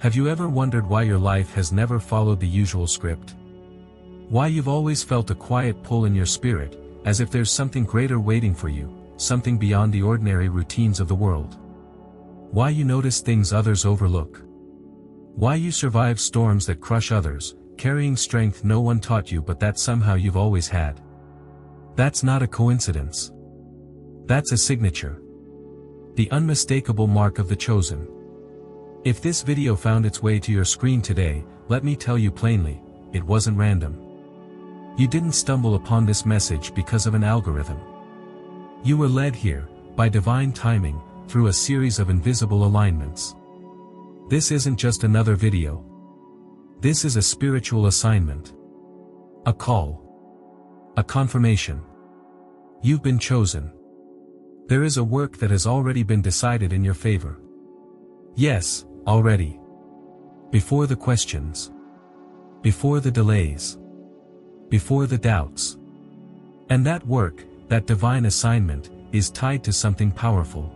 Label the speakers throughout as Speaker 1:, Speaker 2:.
Speaker 1: Have you ever wondered why your life has never followed the usual script? Why you've always felt a quiet pull in your spirit, as if there's something greater waiting for you, something beyond the ordinary routines of the world? Why you notice things others overlook? Why you survive storms that crush others, carrying strength no one taught you but that somehow you've always had? That's not a coincidence. That's a signature. The unmistakable mark of the chosen. If this video found its way to your screen today, let me tell you plainly, it wasn't random. You didn't stumble upon this message because of an algorithm. You were led here, by divine timing, through a series of invisible alignments. This isn't just another video. This is a spiritual assignment. A call. A confirmation. You've been chosen. There is a work that has already been decided in your favor. Yes, already. Before the questions. Before the delays. Before the doubts. And that work, that divine assignment, is tied to something powerful.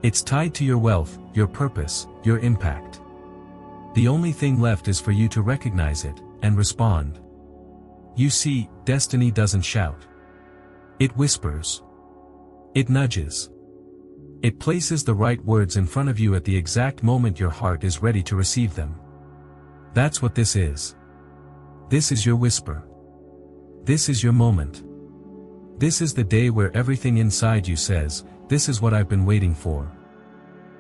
Speaker 1: It's tied to your wealth, your purpose, your impact. The only thing left is for you to recognize it, and respond. You see, destiny doesn't shout. It whispers. It nudges. It places the right words in front of you at the exact moment your heart is ready to receive them. That's what this is. This is your whisper. This is your moment. This is the day where everything inside you says, "This is what I've been waiting for."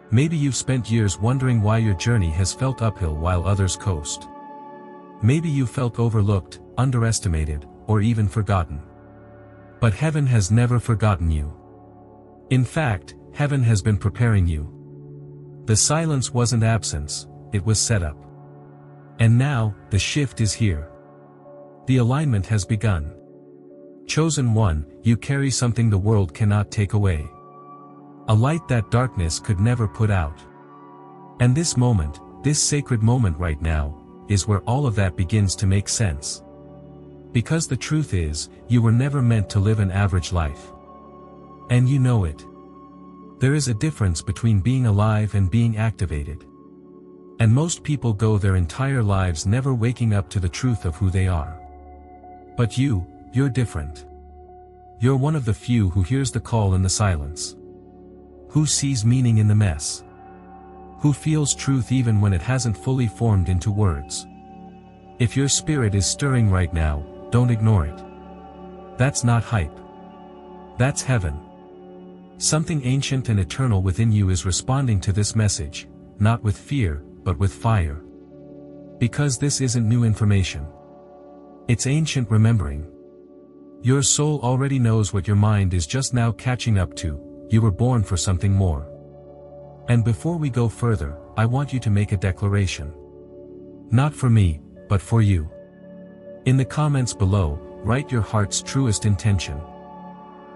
Speaker 1: Maybe you've spent years wondering why your journey has felt uphill while others coast. Maybe you felt overlooked, underestimated, or even forgotten. But heaven has never forgotten you. In fact, heaven has been preparing you. The silence wasn't absence, it was set up. And now, the shift is here. The alignment has begun. Chosen one, you carry something the world cannot take away. A light that darkness could never put out. And this moment, this sacred moment right now, is where all of that begins to make sense. Because the truth is, you were never meant to live an average life. And you know it. There is a difference between being alive and being activated. And most people go their entire lives never waking up to the truth of who they are. But you're different. You're one of the few who hears the call in the silence. Who sees meaning in the mess. Who feels truth even when it hasn't fully formed into words. If your spirit is stirring right now, don't ignore it. That's not hype. That's heaven. Something ancient and eternal within you is responding to this message, not with fear, but with fire. Because this isn't new information. It's ancient remembering. Your soul already knows what your mind is just now catching up to. You were born for something more. And before we go further, I want you to make a declaration. Not for me, but for you. In the comments below, write your heart's truest intention.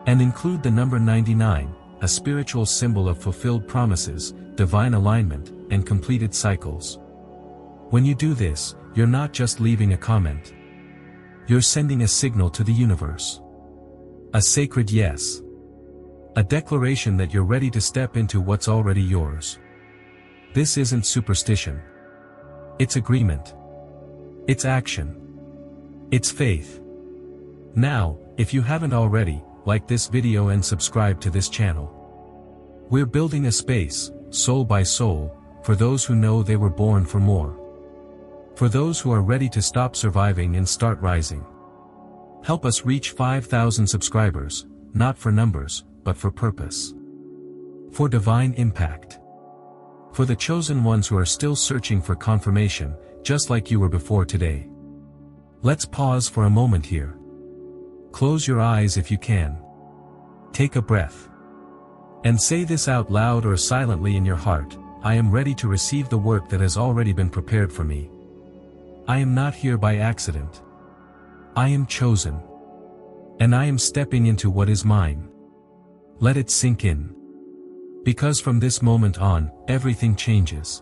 Speaker 1: And include the number 99, a spiritual symbol of fulfilled promises, divine alignment, and completed cycles. When you do this, you're not just leaving a comment. You're sending a signal to the universe. A sacred yes. A declaration that you're ready to step into what's already yours. This isn't superstition. It's agreement. It's action. It's faith. Now, if you haven't already, like this video and subscribe to this channel. We're building a space, soul by soul, for those who know they were born for more. For those who are ready to stop surviving and start rising. Help us reach 5,000 subscribers, not for numbers, but for purpose. For divine impact. For the chosen ones who are still searching for confirmation, just like you were before today. Let's pause for a moment here. Close your eyes if you can. Take a breath. And say this out loud or silently in your heart, I am ready to receive the work that has already been prepared for me. I am not here by accident. I am chosen. And I am stepping into what is mine. Let it sink in. Because from this moment on, everything changes.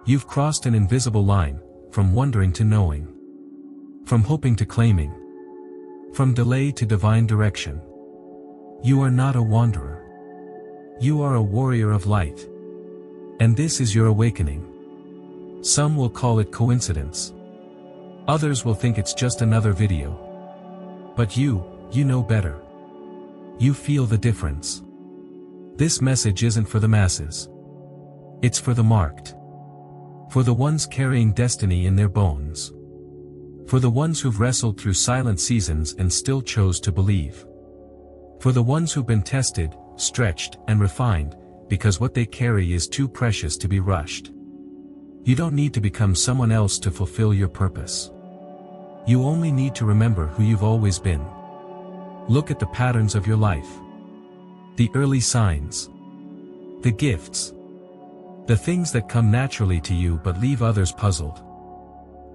Speaker 1: You've crossed an invisible line, from wondering to knowing. From hoping to claiming. From delay to divine direction. You are not a wanderer. You are a warrior of light. And this is your awakening. Some will call it coincidence. Others will think it's just another video. But you know better. You feel the difference. This message isn't for the masses. It's for the marked. For the ones carrying destiny in their bones. For the ones who've wrestled through silent seasons and still chose to believe. For the ones who've been tested, stretched, and refined, because what they carry is too precious to be rushed. You don't need to become someone else to fulfill your purpose. You only need to remember who you've always been. Look at the patterns of your life. The early signs. The gifts. The things that come naturally to you but leave others puzzled.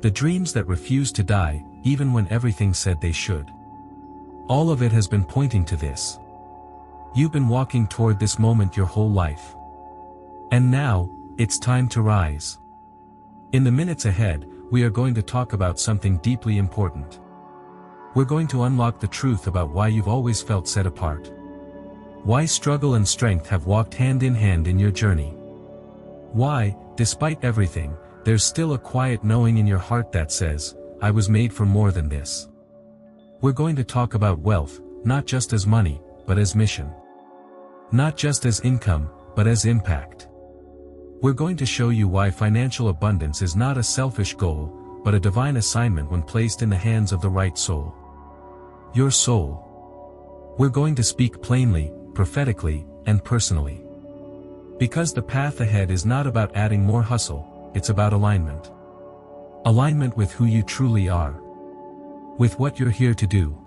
Speaker 1: The dreams that refuse to die, even when everything said they should. All of it has been pointing to this. You've been walking toward this moment your whole life. And now, it's time to rise. In the minutes ahead, we are going to talk about something deeply important. We're going to unlock the truth about why you've always felt set apart. Why struggle and strength have walked hand in hand in your journey. Why, despite everything, there's still a quiet knowing in your heart that says, I was made for more than this. We're going to talk about wealth, not just as money, but as mission. Not just as income, but as impact. We're going to show you why financial abundance is not a selfish goal, but a divine assignment when placed in the hands of the right soul. Your soul. We're going to speak plainly, prophetically, and personally. Because the path ahead is not about adding more hustle, it's about alignment. Alignment with who you truly are. With what you're here to do.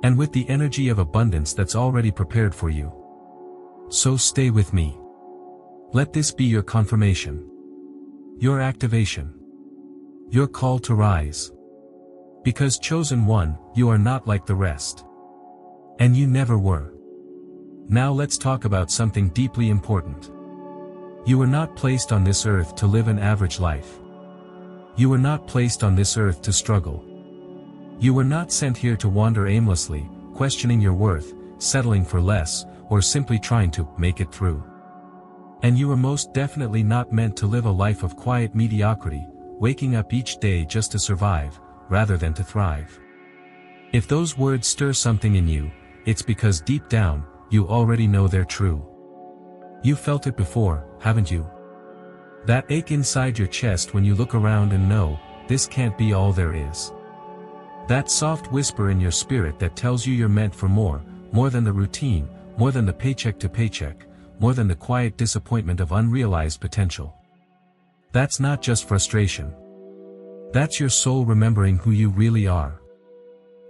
Speaker 1: And with the energy of abundance that's already prepared for you. So stay with me. Let this be your confirmation. Your activation. Your call to rise. Because chosen one, you are not like the rest. And you never were. Now let's talk about something deeply important. You were not placed on this earth to live an average life. You were not placed on this earth to struggle. You were not sent here to wander aimlessly, questioning your worth, settling for less, or simply trying to make it through. And you were most definitely not meant to live a life of quiet mediocrity, waking up each day just to survive, rather than to thrive. If those words stir something in you, it's because deep down, you already know they're true. You felt it before, haven't you? That ache inside your chest when you look around and know, this can't be all there is. That soft whisper in your spirit that tells you you're meant for more than the routine, more than the paycheck to paycheck, more than the quiet disappointment of unrealized potential. That's not just frustration. That's your soul remembering who you really are.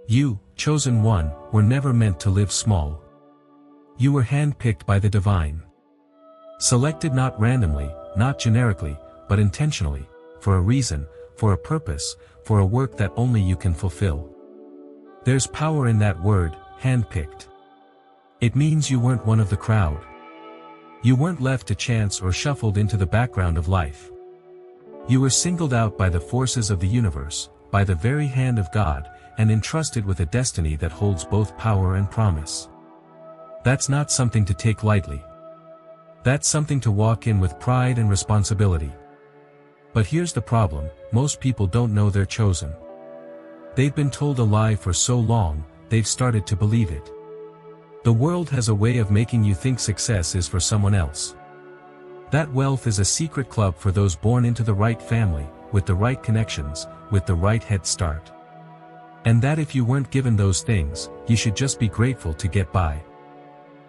Speaker 1: You, chosen one, were never meant to live small. You were handpicked by the divine. Selected not randomly, not generically, but intentionally, for a reason, for a purpose, for a work that only you can fulfill. There's power in that word, handpicked. It means you weren't one of the crowd. You weren't left to chance or shuffled into the background of life. You were singled out by the forces of the universe, by the very hand of God, and entrusted with a destiny that holds both power and promise. That's not something to take lightly. That's something to walk in with pride and responsibility. But here's the problem, most people don't know they're chosen. They've been told a lie for so long, they've started to believe it. The world has a way of making you think success is for someone else. That wealth is a secret club for those born into the right family, with the right connections, with the right head start. And that if you weren't given those things, you should just be grateful to get by.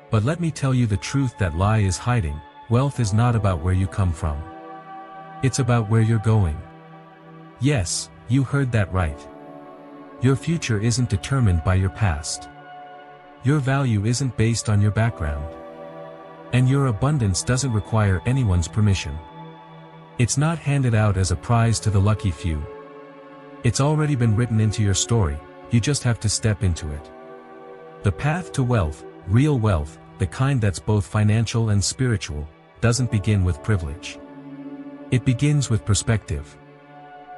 Speaker 1: But let me tell you the truth that lie is hiding, wealth is not about where you come from. It's about where you're going. Yes, you heard that right. Your future isn't determined by your past. Your value isn't based on your background. And your abundance doesn't require anyone's permission. It's not handed out as a prize to the lucky few. It's already been written into your story, you just have to step into it. The path to wealth, real wealth, the kind that's both financial and spiritual, doesn't begin with privilege. It begins with perspective.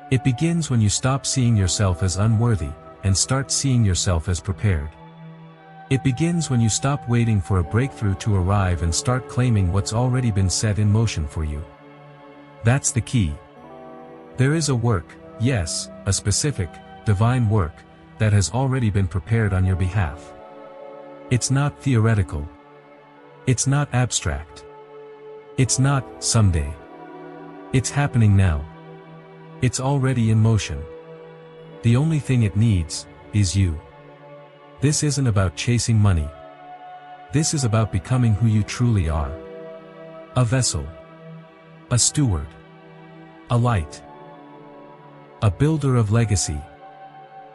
Speaker 1: It begins when you stop seeing yourself as unworthy, and start seeing yourself as prepared. It begins when you stop waiting for a breakthrough to arrive and start claiming what's already been set in motion for you. That's the key. There is a work, yes, a specific, divine work, that has already been prepared on your behalf. It's not theoretical. It's not abstract. It's not, someday. It's happening now. It's already in motion. The only thing it needs, is you. This isn't about chasing money. This is about becoming who you truly are. A vessel. A steward. A light. A builder of legacy.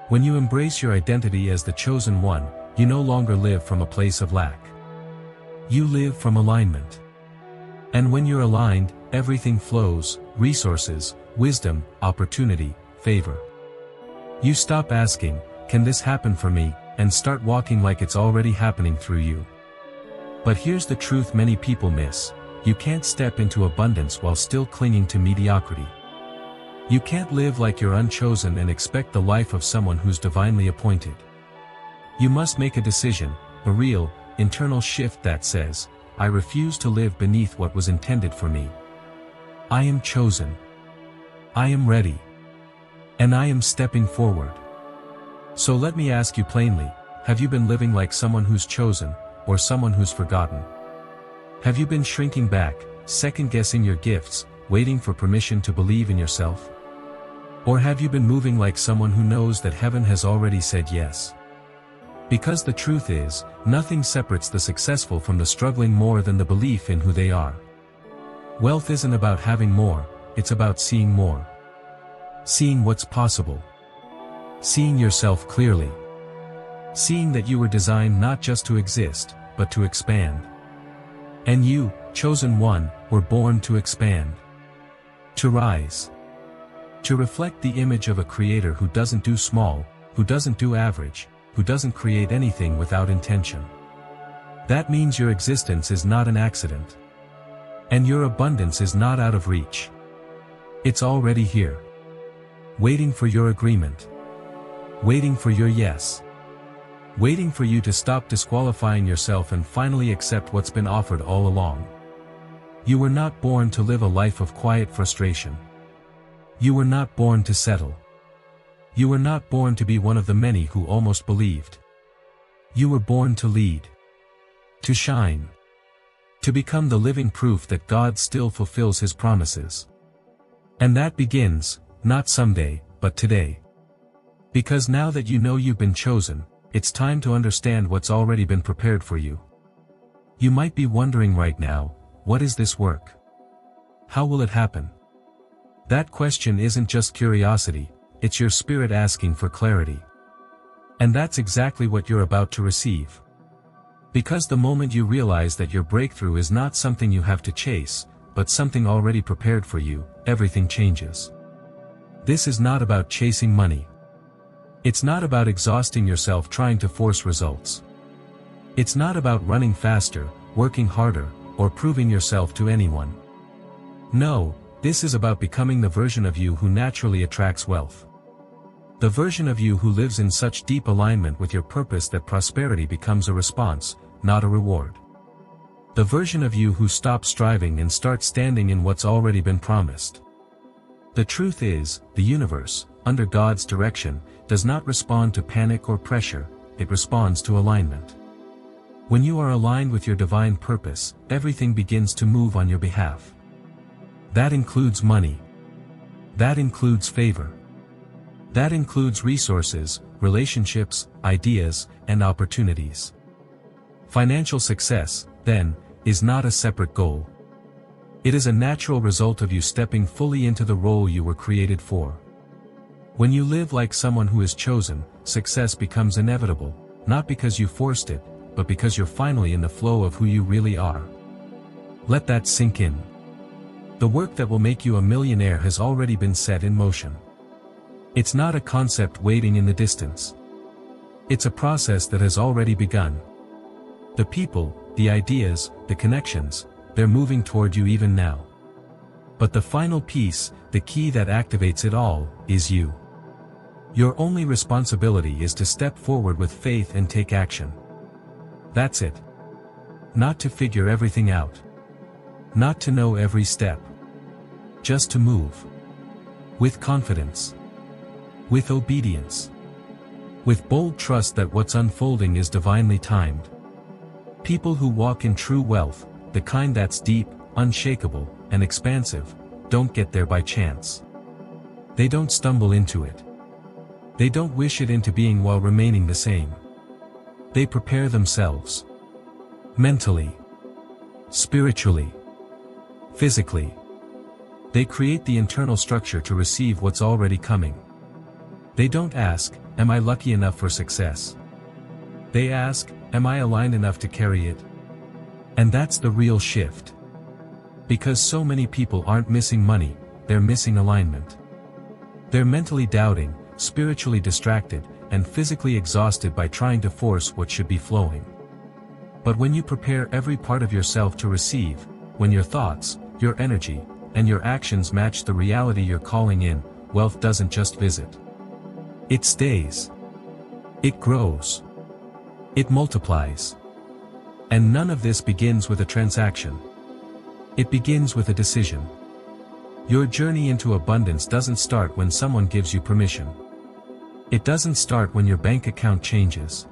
Speaker 1: When you embrace your identity as the chosen one, you no longer live from a place of lack. You live from alignment. And when you're aligned, everything flows, resources, wisdom, opportunity, favor. You stop asking, can this happen for me, and start walking like it's already happening through you. But here's the truth many people miss: you can't step into abundance while still clinging to mediocrity. You can't live like you're unchosen and expect the life of someone who's divinely appointed. You must make a decision, a real, internal shift that says, I refuse to live beneath what was intended for me. I am chosen. I am ready. And I am stepping forward. So let me ask you plainly, have you been living like someone who's chosen, or someone who's forgotten? Have you been shrinking back, second-guessing your gifts, waiting for permission to believe in yourself? Or have you been moving like someone who knows that heaven has already said yes? Because the truth is, nothing separates the successful from the struggling more than the belief in who they are. Wealth isn't about having more, it's about seeing more. Seeing what's possible. Seeing yourself clearly. Seeing that you were designed not just to exist, but to expand. And you, chosen one, were born to expand. To rise. To reflect the image of a creator who doesn't do small, who doesn't do average, who doesn't create anything without intention. That means your existence is not an accident. And your abundance is not out of reach. It's already here. Waiting for your agreement. Waiting for your yes. Waiting for you to stop disqualifying yourself and finally accept what's been offered all along. You were not born to live a life of quiet frustration. You were not born to settle. You were not born to be one of the many who almost believed. You were born to lead. To shine. To become the living proof that God still fulfills His promises. And that begins, not someday, but today. Because now that you know you've been chosen, it's time to understand what's already been prepared for you. You might be wondering right now, what is this work? How will it happen? That question isn't just curiosity, it's your spirit asking for clarity. And that's exactly what you're about to receive. Because the moment you realize that your breakthrough is not something you have to chase, but something already prepared for you, everything changes. This is not about chasing money. It's not about exhausting yourself trying to force results. It's not about running faster, working harder, or proving yourself to anyone. No, this is about becoming the version of you who naturally attracts wealth. The version of you who lives in such deep alignment with your purpose that prosperity becomes a response, not a reward. The version of you who stops striving and starts standing in what's already been promised. The truth is, the universe, under God's direction, does not respond to panic or pressure, it responds to alignment. When you are aligned with your divine purpose, everything begins to move on your behalf. That includes money. That includes favor. That includes resources, relationships, ideas, and opportunities. Financial success, then, is not a separate goal. It is a natural result of you stepping fully into the role you were created for. When you live like someone who is chosen, success becomes inevitable, not because you forced it, but because you're finally in the flow of who you really are. Let that sink in. The work that will make you a millionaire has already been set in motion. It's not a concept waiting in the distance. It's a process that has already begun. The people, the ideas, the connections, they're moving toward you even now. But the final piece, the key that activates it all, is you. Your only responsibility is to step forward with faith and take action. That's it. Not to figure everything out. Not to know every step. Just to move. With confidence. With obedience. With bold trust that what's unfolding is divinely timed. People who walk in true wealth, the kind that's deep, unshakable, and expansive, don't get there by chance. They don't stumble into it. They don't wish it into being while remaining the same. They prepare themselves. Mentally. Spiritually. Physically. They create the internal structure to receive what's already coming. They don't ask, am I lucky enough for success? They ask, am I aligned enough to carry it? And that's the real shift. Because so many people aren't missing money, they're missing alignment. They're mentally doubting, spiritually distracted, and physically exhausted by trying to force what should be flowing. But when you prepare every part of yourself to receive, when your thoughts, your energy, and your actions match the reality you're calling in, wealth doesn't just visit. It stays. It grows. It multiplies. And none of this begins with a transaction. It begins with a decision. Your journey into abundance doesn't start when someone gives you permission. It doesn't start when your bank account changes.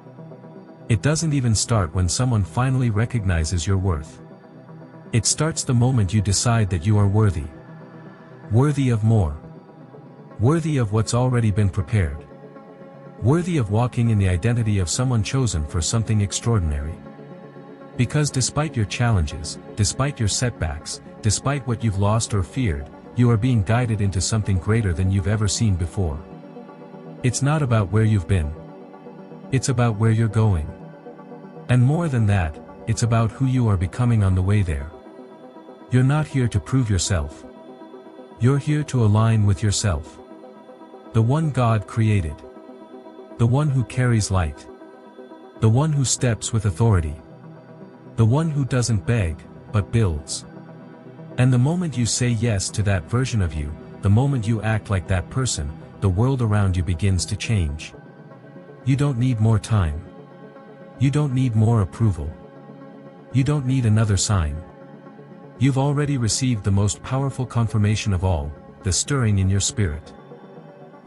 Speaker 1: It doesn't even start when someone finally recognizes your worth. It starts the moment you decide that you are worthy. Worthy of more. Worthy of what's already been prepared. Worthy of walking in the identity of someone chosen for something extraordinary. Because despite your challenges, despite your setbacks, despite what you've lost or feared, you are being guided into something greater than you've ever seen before. It's not about where you've been. It's about where you're going. And more than that, it's about who you are becoming on the way there. You're not here to prove yourself. You're here to align with yourself. The one God created. The one who carries light. The one who steps with authority. The one who doesn't beg, but builds. And the moment you say yes to that version of you, the moment you act like that person, the world around you begins to change. You don't need more time. You don't need more approval. You don't need another sign. You've already received the most powerful confirmation of all, the stirring in your spirit.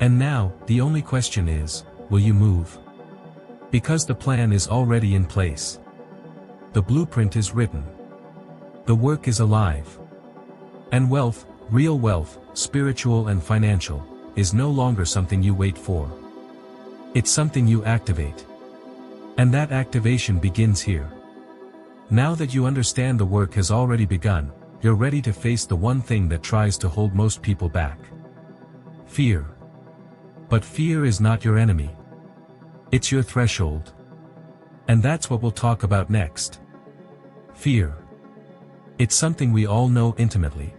Speaker 1: And now, the only question is, will you move? Because the plan is already in place. The blueprint is written. The work is alive. And wealth, real wealth, spiritual and financial, is no longer something you wait for. It's something you activate. And that activation begins here. Now that you understand the work has already begun, you're ready to face the one thing that tries to hold most people back. Fear. But fear is not your enemy. It's your threshold. And that's what we'll talk about next. Fear. It's something we all know intimately.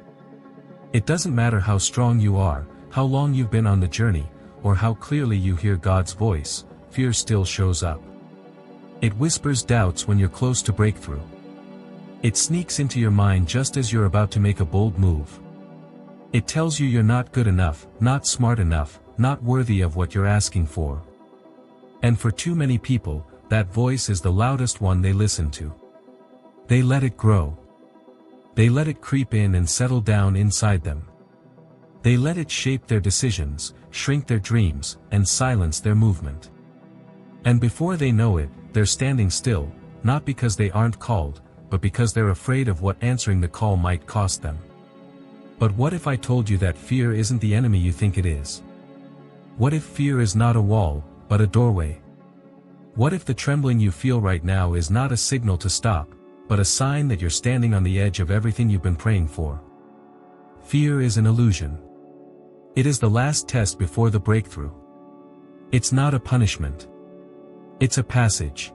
Speaker 1: It doesn't matter how strong you are, how long you've been on the journey, or how clearly you hear God's voice, fear still shows up. It whispers doubts when you're close to breakthrough. It sneaks into your mind just as you're about to make a bold move. It tells you you're not good enough, not smart enough, not worthy of what you're asking for. And for too many people, that voice is the loudest one they listen to. They let it grow. They let it creep in and settle down inside them. They let it shape their decisions, shrink their dreams, and silence their movement. And before they know it, they're standing still, not because they aren't called, but because they're afraid of what answering the call might cost them. But what if I told you that fear isn't the enemy you think it is? What if fear is not a wall, but a doorway? What if the trembling you feel right now is not a signal to stop, but a sign that you're standing on the edge of everything you've been praying for? Fear is an illusion. It is the last test before the breakthrough. It's not a punishment. It's a passage.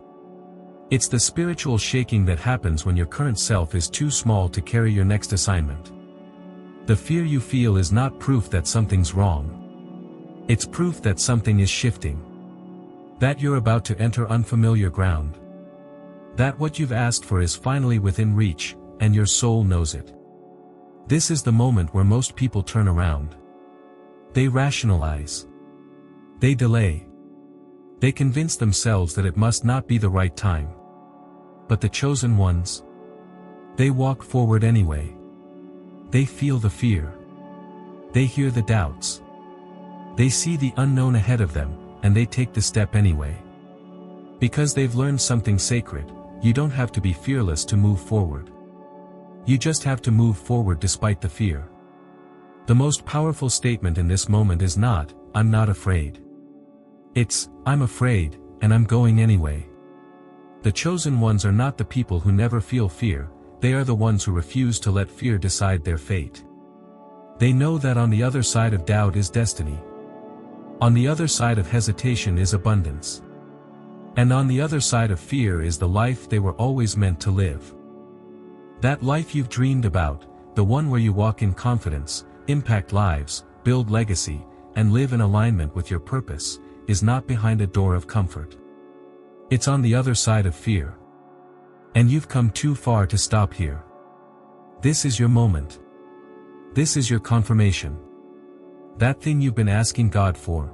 Speaker 1: It's the spiritual shaking that happens when your current self is too small to carry your next assignment. The fear you feel is not proof that something's wrong. It's proof that something is shifting. That you're about to enter unfamiliar ground. That what you've asked for is finally within reach, and your soul knows it. This is the moment where most people turn around. They rationalize. They delay. They convince themselves that it must not be the right time. But the chosen ones? They walk forward anyway. They feel the fear. They hear the doubts. They see the unknown ahead of them, and they take the step anyway. Because they've learned something sacred, you don't have to be fearless to move forward. You just have to move forward despite the fear. The most powerful statement in this moment is not, "I'm not afraid." It's, "I'm afraid, and I'm going anyway." The chosen ones are not the people who never feel fear, they are the ones who refuse to let fear decide their fate. They know that on the other side of doubt is destiny. On the other side of hesitation is abundance. And on the other side of fear is the life they were always meant to live. That life you've dreamed about, the one where you walk in confidence, impact lives, build legacy, and live in alignment with your purpose, is not behind a door of comfort. It's on the other side of fear. And you've come too far to stop here. This is your moment. This is your confirmation. That thing you've been asking God for.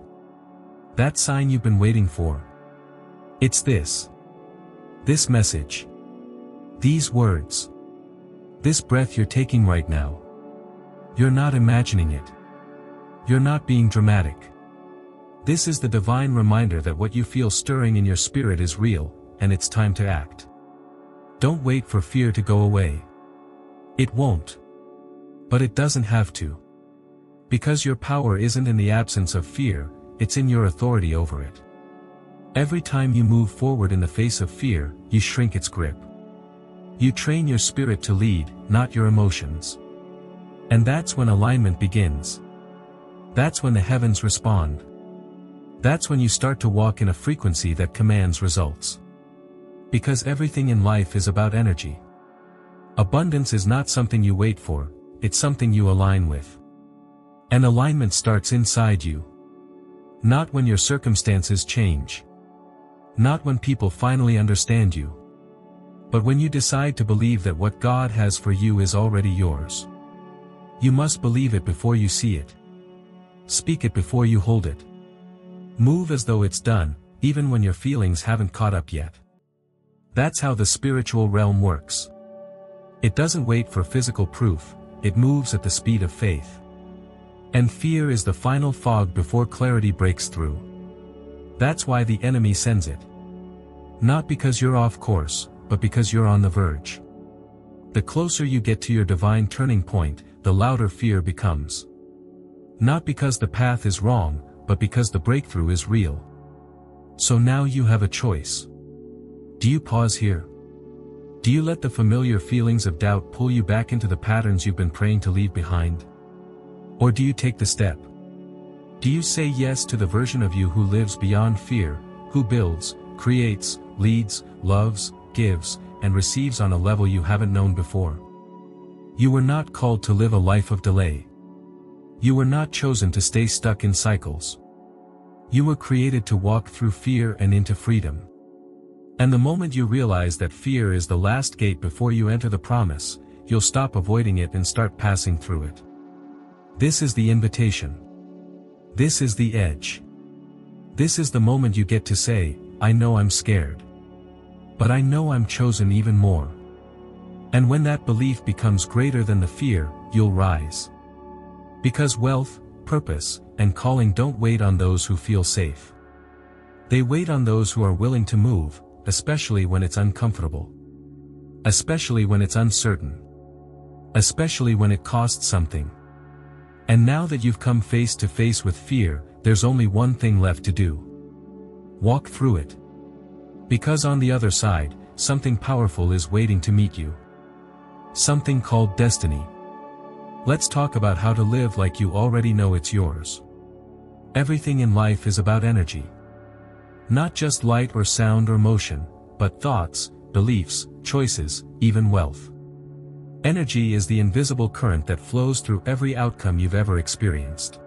Speaker 1: That sign you've been waiting for. It's this. This message. These words. This breath you're taking right now. You're not imagining it. You're not being dramatic. This is the divine reminder that what you feel stirring in your spirit is real, and it's time to act. Don't wait for fear to go away. It won't. But it doesn't have to. Because your power isn't in the absence of fear, it's in your authority over it. Every time you move forward in the face of fear, you shrink its grip. You train your spirit to lead, not your emotions. And that's when alignment begins. That's when the heavens respond. That's when you start to walk in a frequency that commands results. Because everything in life is about energy. Abundance is not something you wait for, it's something you align with. And alignment starts inside you. Not when your circumstances change. Not when people finally understand you. But when you decide to believe that what God has for you is already yours. You must believe it before you see it. Speak it before you hold it. Move as though it's done, even when your feelings haven't caught up yet. That's how the spiritual realm works. It doesn't wait for physical proof, it moves at the speed of faith. And fear is the final fog before clarity breaks through. That's why the enemy sends it. Not because you're off course, but because you're on the verge. The closer you get to your divine turning point, the louder fear becomes. Not because the path is wrong, but because the breakthrough is real. So now you have a choice. Do you pause here? Do you let the familiar feelings of doubt pull you back into the patterns you've been praying to leave behind? Or do you take the step? Do you say yes to the version of you who lives beyond fear, who builds, creates, leads, loves, gives, and receives on a level you haven't known before? You were not called to live a life of delay. You were not chosen to stay stuck in cycles. You were created to walk through fear and into freedom. And the moment you realize that fear is the last gate before you enter the promise, you'll stop avoiding it and start passing through it. This is the invitation. This is the edge. This is the moment you get to say, I know I'm scared. But I know I'm chosen even more. And when that belief becomes greater than the fear, you'll rise. Because wealth, purpose, and calling don't wait on those who feel safe. They wait on those who are willing to move, especially when it's uncomfortable. Especially when it's uncertain. Especially when it costs something. And now that you've come face to face with fear, there's only one thing left to do. Walk through it. Because on the other side, something powerful is waiting to meet you. Something called destiny. Let's talk about how to live like you already know it's yours. Everything in life is about energy. Not just light or sound or motion, but thoughts, beliefs, choices, even wealth. Energy is the invisible current that flows through every outcome you've ever experienced.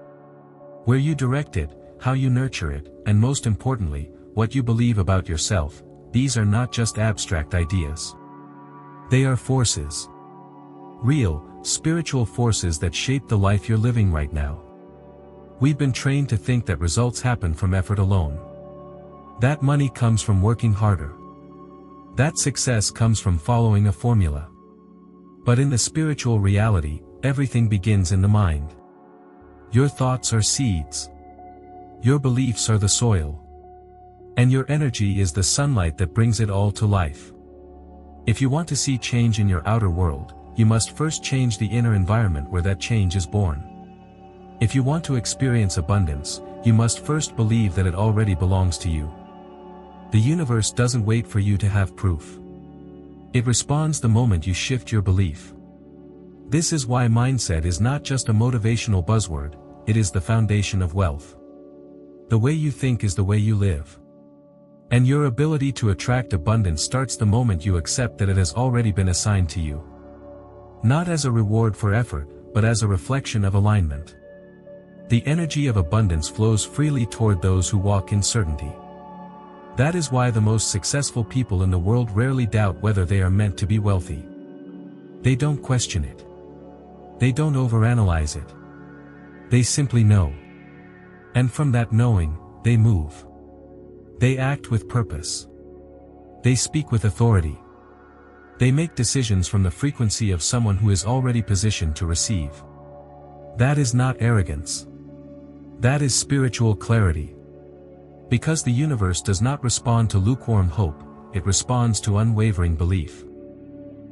Speaker 1: Where you direct it, how you nurture it, and most importantly, what you believe about yourself, these are not just abstract ideas. They are forces. Real, spiritual forces that shape the life you're living right now. We've been trained to think that results happen from effort alone. That money comes from working harder. That success comes from following a formula. But in the spiritual reality, everything begins in the mind. Your thoughts are seeds. Your beliefs are the soil. And your energy is the sunlight that brings it all to life. If you want to see change in your outer world, you must first change the inner environment where that change is born. If you want to experience abundance, you must first believe that it already belongs to you. The universe doesn't wait for you to have proof. It responds the moment you shift your belief. This is why mindset is not just a motivational buzzword, it is the foundation of wealth. The way you think is the way you live. And your ability to attract abundance starts the moment you accept that it has already been assigned to you. Not as a reward for effort, but as a reflection of alignment. The energy of abundance flows freely toward those who walk in certainty. That is why the most successful people in the world rarely doubt whether they are meant to be wealthy. They don't question it. They don't overanalyze it. They simply know. And from that knowing, they move. They act with purpose. They speak with authority. They make decisions from the frequency of someone who is already positioned to receive. That is not arrogance. That is spiritual clarity. Because the universe does not respond to lukewarm hope, it responds to unwavering belief.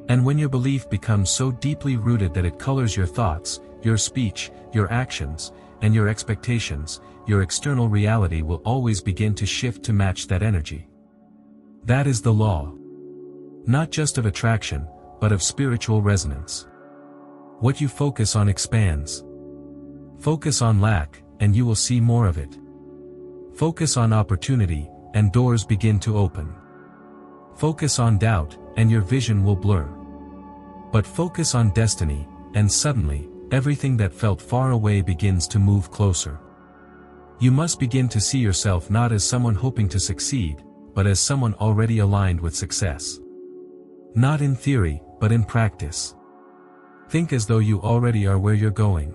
Speaker 1: And when your belief becomes so deeply rooted that it colors your thoughts, your speech, your actions, and your expectations, your external reality will always begin to shift to match that energy. That is the law. Not just of attraction, but of spiritual resonance. What you focus on expands. Focus on lack, and you will see more of it. Focus on opportunity, and doors begin to open. Focus on doubt, and your vision will blur. But focus on destiny, and suddenly, everything that felt far away begins to move closer. You must begin to see yourself not as someone hoping to succeed, but as someone already aligned with success. Not in theory, but in practice. Think as though you already are where you're going.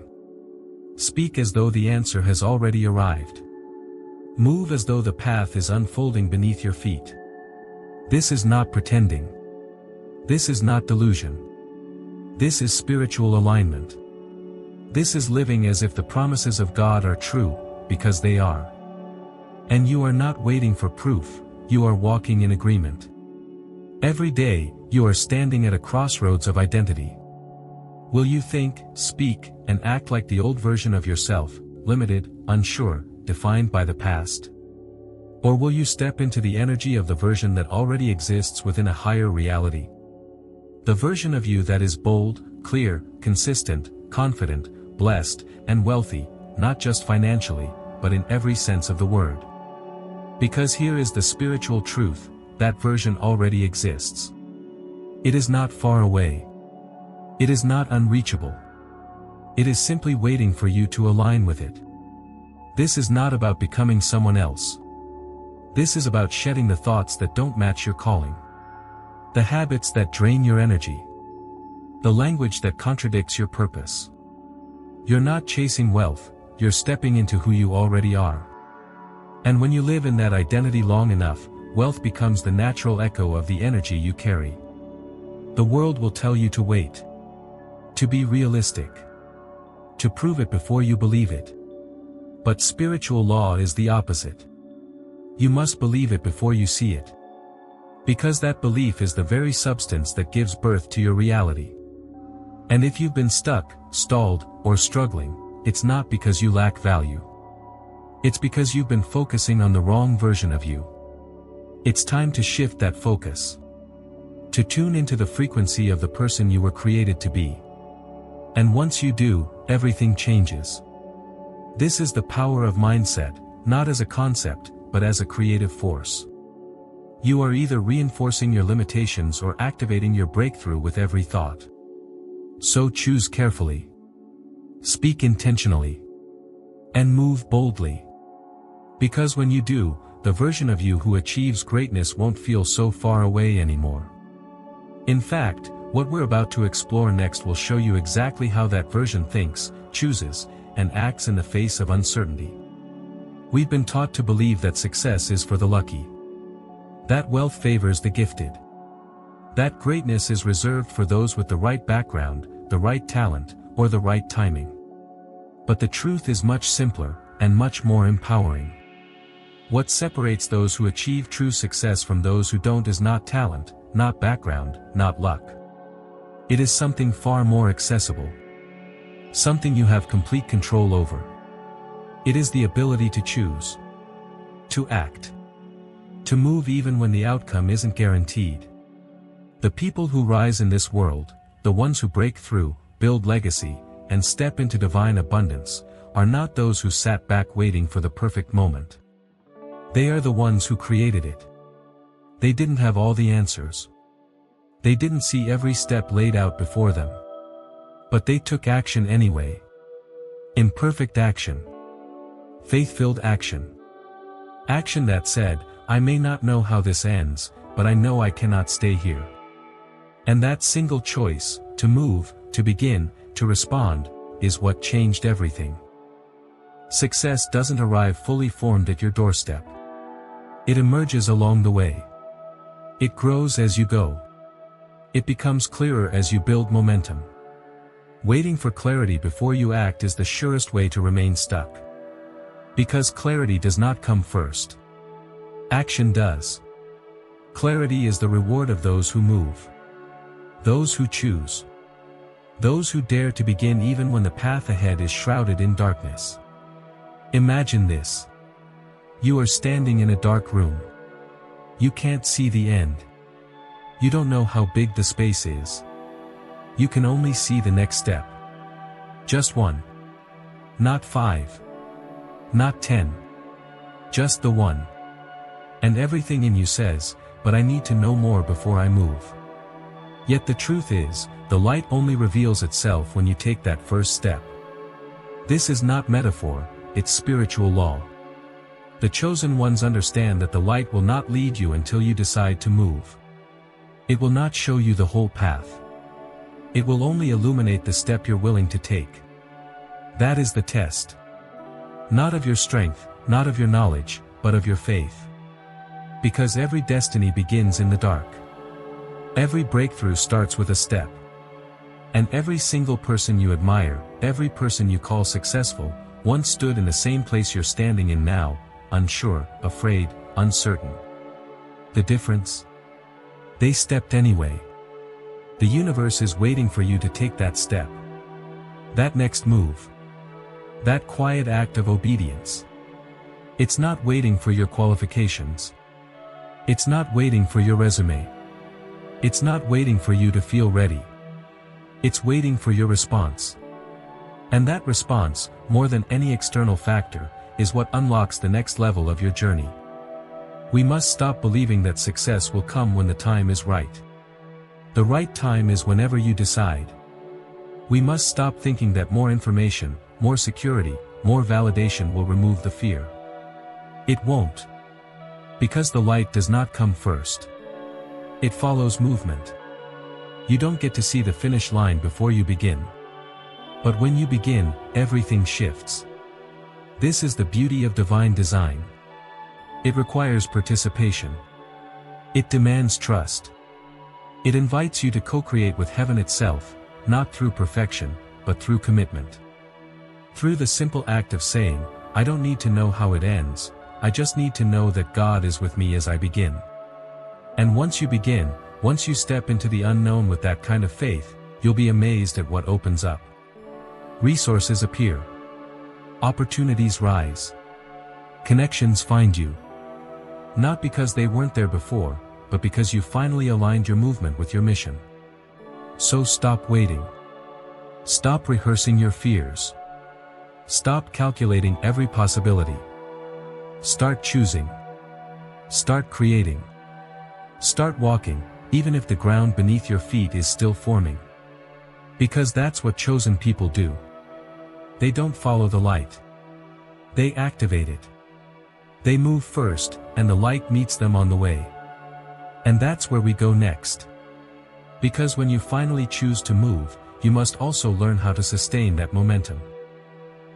Speaker 1: Speak as though the answer has already arrived. Move as though the path is unfolding beneath your feet. This is not pretending. This is not delusion. This is spiritual alignment. This is living as if the promises of God are true, because they are. And you are not waiting for proof, you are walking in agreement. Every day, you are standing at a crossroads of identity. Will you think, speak, and act like the old version of yourself, limited, unsure, defined by the past? Or will you step into the energy of the version that already exists within a higher reality? The version of you that is bold, clear, consistent, confident, blessed, and wealthy, not just financially, but in every sense of the word. Because here is the spiritual truth, that version already exists. It is not far away. It is not unreachable. It is simply waiting for you to align with it. This is not about becoming someone else. This is about shedding the thoughts that don't match your calling. The habits that drain your energy. The language that contradicts your purpose. You're not chasing wealth, you're stepping into who you already are. And when you live in that identity long enough, wealth becomes the natural echo of the energy you carry. The world will tell you to wait. To be realistic. To prove it before you believe it. But spiritual law is the opposite. You must believe it before you see it. Because that belief is the very substance that gives birth to your reality. And if you've been stuck, stalled, or struggling, it's not because you lack value. It's because you've been focusing on the wrong version of you. It's time to shift that focus. To tune into the frequency of the person you were created to be. And once you do, everything changes. This is the power of mindset, not as a concept, but as a creative force. You are either reinforcing your limitations or activating your breakthrough with every thought. So choose carefully. Speak intentionally. And move boldly. Because when you do, the version of you who achieves greatness won't feel so far away anymore. In fact, what we're about to explore next will show you exactly how that version thinks, chooses, and acts in the face of uncertainty. We've been taught to believe that success is for the lucky. That wealth favors the gifted. That greatness is reserved for those with the right background, the right talent, or the right timing. But the truth is much simpler, and much more empowering. What separates those who achieve true success from those who don't is not talent, not background, not luck. It is something far more accessible. Something you have complete control over. It is the ability to choose. To act. To move even when the outcome isn't guaranteed. The people who rise in this world, the ones who break through, build legacy, and step into divine abundance, are not those who sat back waiting for the perfect moment. They are the ones who created it. They didn't have all the answers. They didn't see every step laid out before them. But they took action anyway. Imperfect action. Faith-filled action. Action that said, I may not know how this ends, but I know I cannot stay here. And that single choice, to move, to begin, to respond, is what changed everything. Success doesn't arrive fully formed at your doorstep. It emerges along the way. It grows as you go. It becomes clearer as you build momentum. Waiting for clarity before you act is the surest way to remain stuck. Because clarity does not come first. Action does. Clarity is the reward of those who move. Those who choose. Those who dare to begin even when the path ahead is shrouded in darkness. Imagine this. You are standing in a dark room. You can't see the end. You don't know how big the space is. You can only see the next step. Just one. Not 5. Not 10. Just the one. And everything in you says, but I need to know more before I move. Yet the truth is, the light only reveals itself when you take that first step. This is not metaphor, it's spiritual law. The chosen ones understand that the light will not lead you until you decide to move. It will not show you the whole path. It will only illuminate the step you're willing to take. That is the test. Not of your strength, not of your knowledge, but of your faith. Because every destiny begins in the dark. Every breakthrough starts with a step. And every single person you admire, every person you call successful, once stood in the same place you're standing in now, unsure, afraid, uncertain. The difference? They stepped anyway. The universe is waiting for you to take that step. That next move. That quiet act of obedience. It's not waiting for your qualifications. It's not waiting for your resume. It's not waiting for you to feel ready. It's waiting for your response. And that response, more than any external factor, is what unlocks the next level of your journey. We must stop believing that success will come when the time is right. The right time is whenever you decide. We must stop thinking that more information, more security, more validation will remove the fear. It won't. Because the light does not come first. It follows movement. You don't get to see the finish line before you begin. But when you begin, everything shifts. This is the beauty of divine design. It requires participation. It demands trust. It invites you to co-create with heaven itself, not through perfection, but through commitment. Through the simple act of saying, I don't need to know how it ends, I just need to know that God is with me as I begin. And once you begin, once you step into the unknown with that kind of faith, you'll be amazed at what opens up. Resources appear. Opportunities rise. Connections find you. Not because they weren't there before, but because you finally aligned your movement with your mission. So stop waiting. Stop rehearsing your fears. Stop calculating every possibility. Start choosing. Start creating. Start walking, even if the ground beneath your feet is still forming. Because that's what chosen people do. They don't follow the light. They activate it. They move first, and the light meets them on the way. And that's where we go next. Because when you finally choose to move, you must also learn how to sustain that momentum.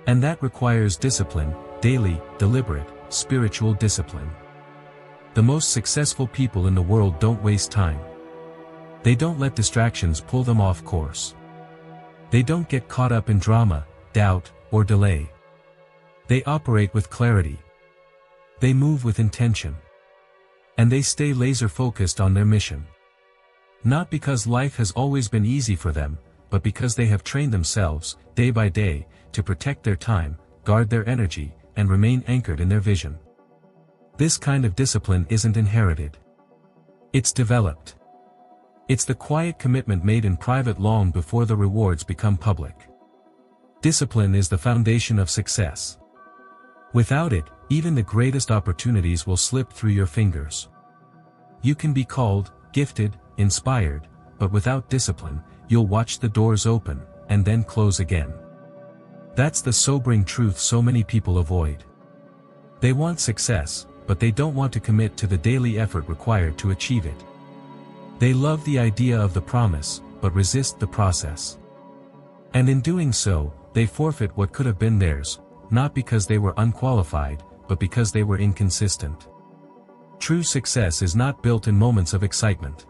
Speaker 1: And that requires discipline, daily, deliberate, spiritual discipline. The most successful people in the world don't waste time. They don't let distractions pull them off course. They don't get caught up in drama, doubt, or delay. They operate with clarity. They move with intention. And they stay laser-focused on their mission. Not because life has always been easy for them, but because they have trained themselves, day by day, to protect their time, guard their energy, and remain anchored in their vision. This kind of discipline isn't inherited. It's developed. It's the quiet commitment made in private long before the rewards become public. Discipline is the foundation of success. Without it, even the greatest opportunities will slip through your fingers. You can be called, gifted, inspired, but without discipline, you'll watch the doors open, and then close again. That's the sobering truth so many people avoid. They want success, but they don't want to commit to the daily effort required to achieve it. They love the idea of the promise, but resist the process. And in doing so, they forfeit what could have been theirs, not because they were unqualified, but because they were inconsistent. True success is not built in moments of excitement.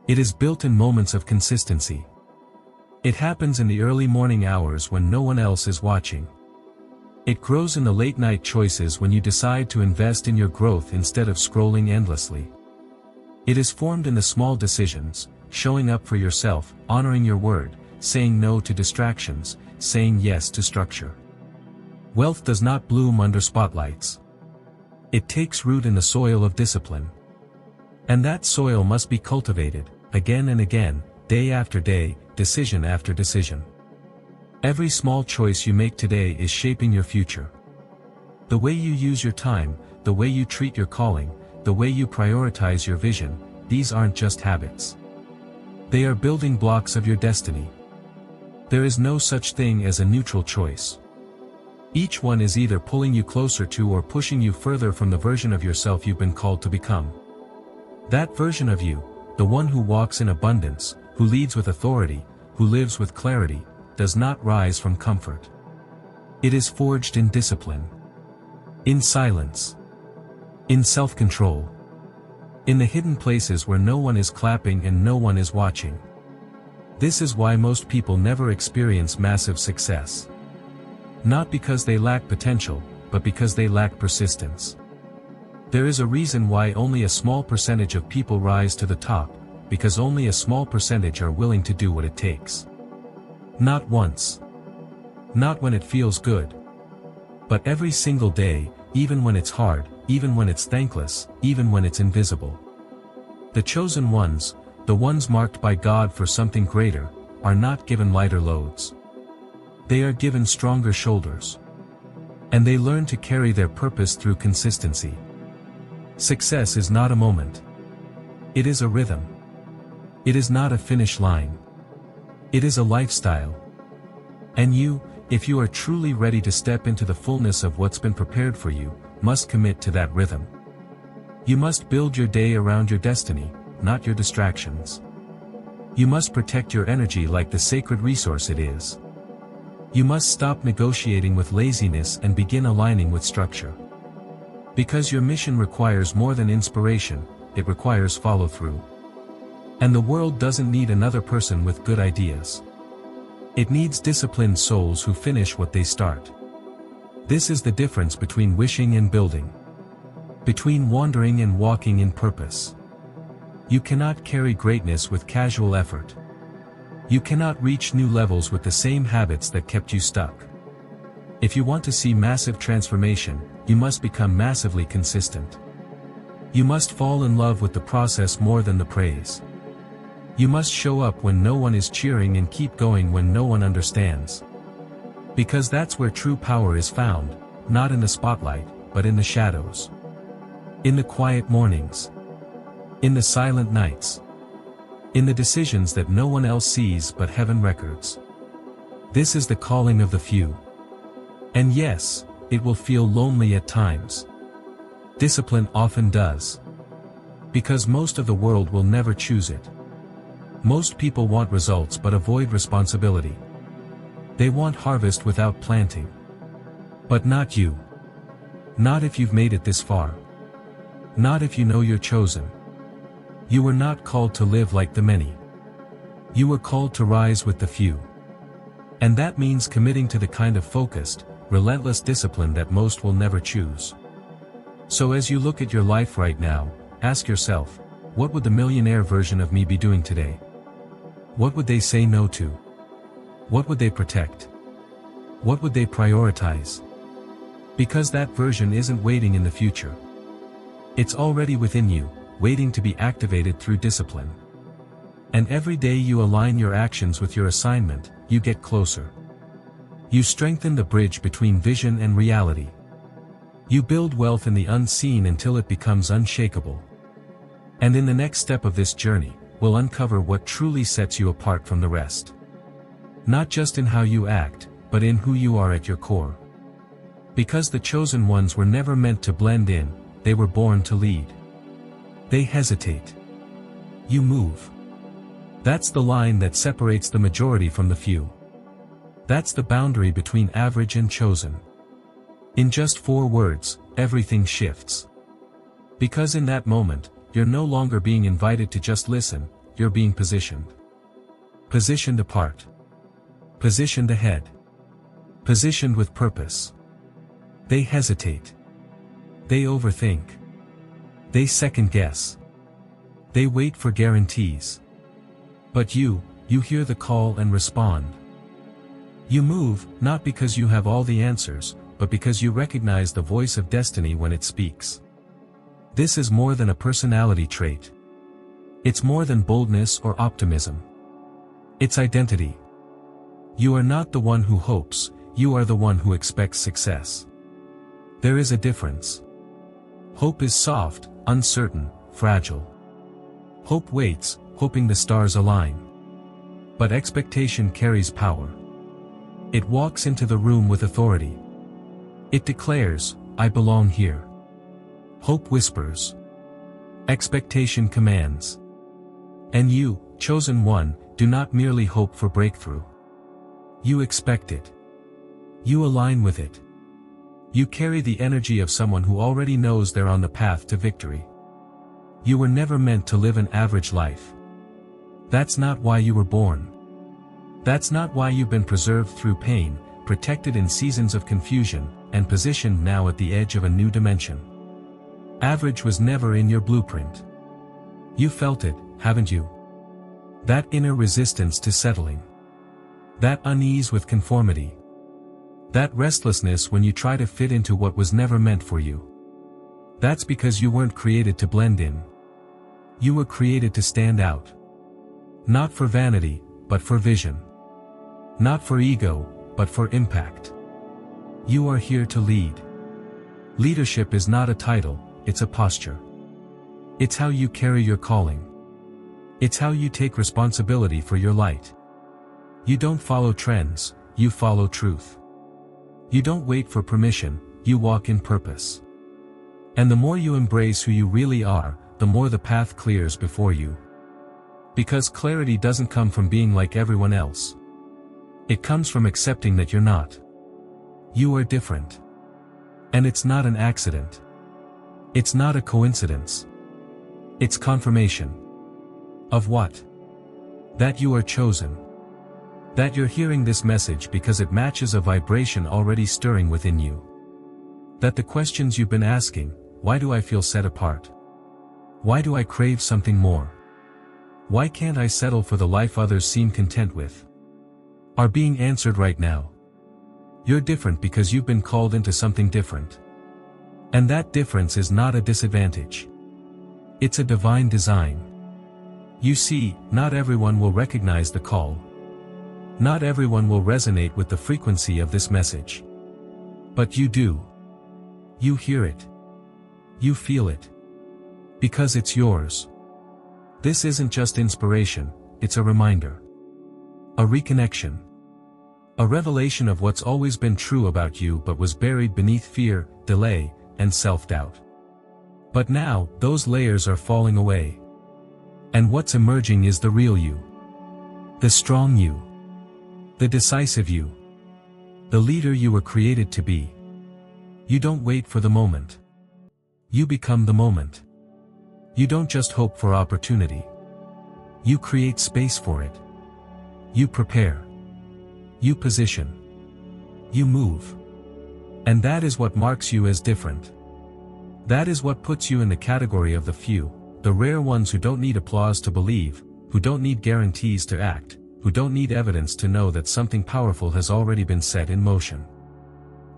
Speaker 1: It is built in moments of consistency. It happens in the early morning hours when no one else is watching. It grows in the late-night choices when you decide to invest in your growth instead of scrolling endlessly. It is formed in the small decisions, showing up for yourself, honoring your word, saying no to distractions, saying yes to structure. Wealth does not bloom under spotlights. It takes root in the soil of discipline. And that soil must be cultivated, again and again, day after day, decision after decision. Every small choice you make today is shaping your future. The way you use your time, the way you treat your calling, the way you prioritize your vision, these aren't just habits. They are building blocks of your destiny. There is no such thing as a neutral choice. Each one is either pulling you closer to or pushing you further from the version of yourself you've been called to become. That version of you, the one who walks in abundance, who leads with authority, who lives with clarity, does not rise from comfort. It is forged in discipline. In silence. In self-control. In the hidden places where no one is clapping and no one is watching. This is why most people never experience massive success. Not because they lack potential, but because they lack persistence. There is a reason why only a small percentage of people rise to the top, because only a small percentage are willing to do what it takes. Not once. Not when it feels good. But every single day, even when it's hard, even when it's thankless, even when it's invisible. The chosen ones, the ones marked by God for something greater, are not given lighter loads. They are given stronger shoulders. And they learn to carry their purpose through consistency. Success is not a moment. It is a rhythm. It is not a finish line. It is a lifestyle. And you, if you are truly ready to step into the fullness of what's been prepared for you, must commit to that rhythm. You must build your day around your destiny, not your distractions. You must protect your energy like the sacred resource it is. You must stop negotiating with laziness and begin aligning with structure. Because your mission requires more than inspiration, it requires follow-through. And the world doesn't need another person with good ideas. It needs disciplined souls who finish what they start. This is the difference between wishing and building. Between wandering and walking in purpose. You cannot carry greatness with casual effort. You cannot reach new levels with the same habits that kept you stuck. If you want to see massive transformation, you must become massively consistent. You must fall in love with the process more than the praise. You must show up when no one is cheering and keep going when no one understands. Because that's where true power is found, not in the spotlight, but in the shadows. In the quiet mornings. In the silent nights. In the decisions that no one else sees but heaven records. This is the calling of the few. And yes, it will feel lonely at times. Discipline often does. Because most of the world will never choose it. Most people want results but avoid responsibility. They want harvest without planting. But not you. Not if you've made it this far. Not if you know you're chosen. You were not called to live like the many. You were called to rise with the few. And that means committing to the kind of focused, relentless discipline that most will never choose. So as you look at your life right now, ask yourself, what would the millionaire version of me be doing today? What would they say no to? What would they protect? What would they prioritize? Because that version isn't waiting in the future. It's already within you, waiting to be activated through discipline. And every day you align your actions with your assignment, you get closer. You strengthen the bridge between vision and reality. You build wealth in the unseen until it becomes unshakable. And in the next step of this journey, we'll uncover what truly sets you apart from the rest. Not just in how you act, but in who you are at your core. Because the chosen ones were never meant to blend in, they were born to lead. They hesitate. You move. That's the line that separates the majority from the few. That's the boundary between average and chosen. In just 4 words, everything shifts. Because in that moment, you're no longer being invited to just listen, you're being positioned. Positioned apart. Positioned ahead. Positioned with purpose. They hesitate. They overthink. They second guess. They wait for guarantees. But you hear the call and respond. You move, not because you have all the answers, but because you recognize the voice of destiny when it speaks. This is more than a personality trait. It's more than boldness or optimism. It's identity. You are not the one who hopes, you are the one who expects success. There is a difference. Hope is soft, uncertain, fragile. Hope waits, hoping the stars align. But expectation carries power. It walks into the room with authority. It declares, I belong here. Hope whispers. Expectation commands. And you, chosen one, do not merely hope for breakthrough. You expect it. You align with it. You carry the energy of someone who already knows they're on the path to victory. You were never meant to live an average life. That's not why you were born. That's not why you've been preserved through pain, protected in seasons of confusion, and positioned now at the edge of a new dimension. Average was never in your blueprint. You felt it, haven't you? That inner resistance to settling. That unease with conformity. That restlessness when you try to fit into what was never meant for you. That's because you weren't created to blend in. You were created to stand out. Not for vanity, but for vision. Not for ego, but for impact. You are here to lead. Leadership is not a title, it's a posture. It's how you carry your calling. It's how you take responsibility for your light. You don't follow trends, you follow truth. You don't wait for permission, you walk in purpose. And the more you embrace who you really are, the more the path clears before you. Because clarity doesn't come from being like everyone else. It comes from accepting that you're not. You are different. And it's not an accident. It's not a coincidence. It's confirmation. Of what? That you are chosen. That you're hearing this message because it matches a vibration already stirring within you. That the questions you've been asking, why do I feel set apart? Why do I crave something more? Why can't I settle for the life others seem content with? Are being answered right now. You're different because you've been called into something different. And that difference is not a disadvantage. It's a divine design. You see, not everyone will recognize the call. Not everyone will resonate with the frequency of this message. But you do. You hear it. You feel it. Because it's yours. This isn't just inspiration, it's a reminder. A reconnection. A revelation of what's always been true about you but was buried beneath fear, delay, and self-doubt. But now, those layers are falling away. And what's emerging is the real you. The strong you. The decisive you. The leader you were created to be. You don't wait for the moment. You become the moment. You don't just hope for opportunity. You create space for it. You prepare. You position. You move. And that is what marks you as different. That is what puts you in the category of the few, the rare ones who don't need applause to believe, who don't need guarantees to act, who don't need evidence to know that something powerful has already been set in motion.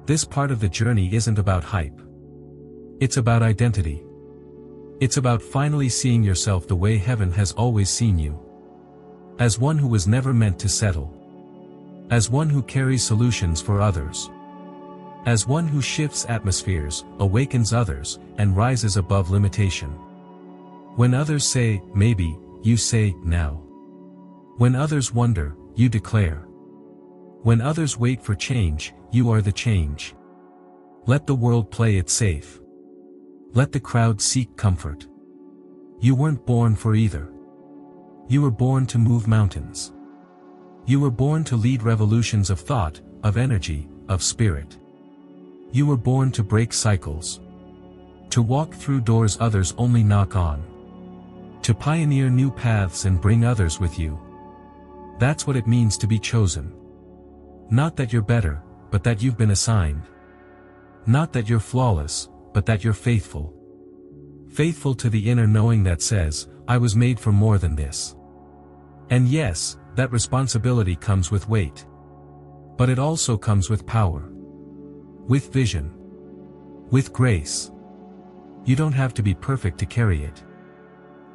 Speaker 1: This part of the journey isn't about hype. It's about identity. It's about finally seeing yourself the way heaven has always seen you. As one who was never meant to settle. As one who carries solutions for others. As one who shifts atmospheres, awakens others, and rises above limitation. When others say, maybe, you say, now. When others wonder, you declare. When others wait for change, you are the change. Let the world play it safe. Let the crowd seek comfort. You weren't born for either. You were born to move mountains. You were born to lead revolutions of thought, of energy, of spirit. You were born to break cycles. To walk through doors others only knock on. To pioneer new paths and bring others with you. That's what it means to be chosen. Not that you're better, but that you've been assigned. Not that you're flawless, but that you're faithful. Faithful to the inner knowing that says, I was made for more than this. And yes, that responsibility comes with weight. But it also comes with power. With vision. With grace. You don't have to be perfect to carry it.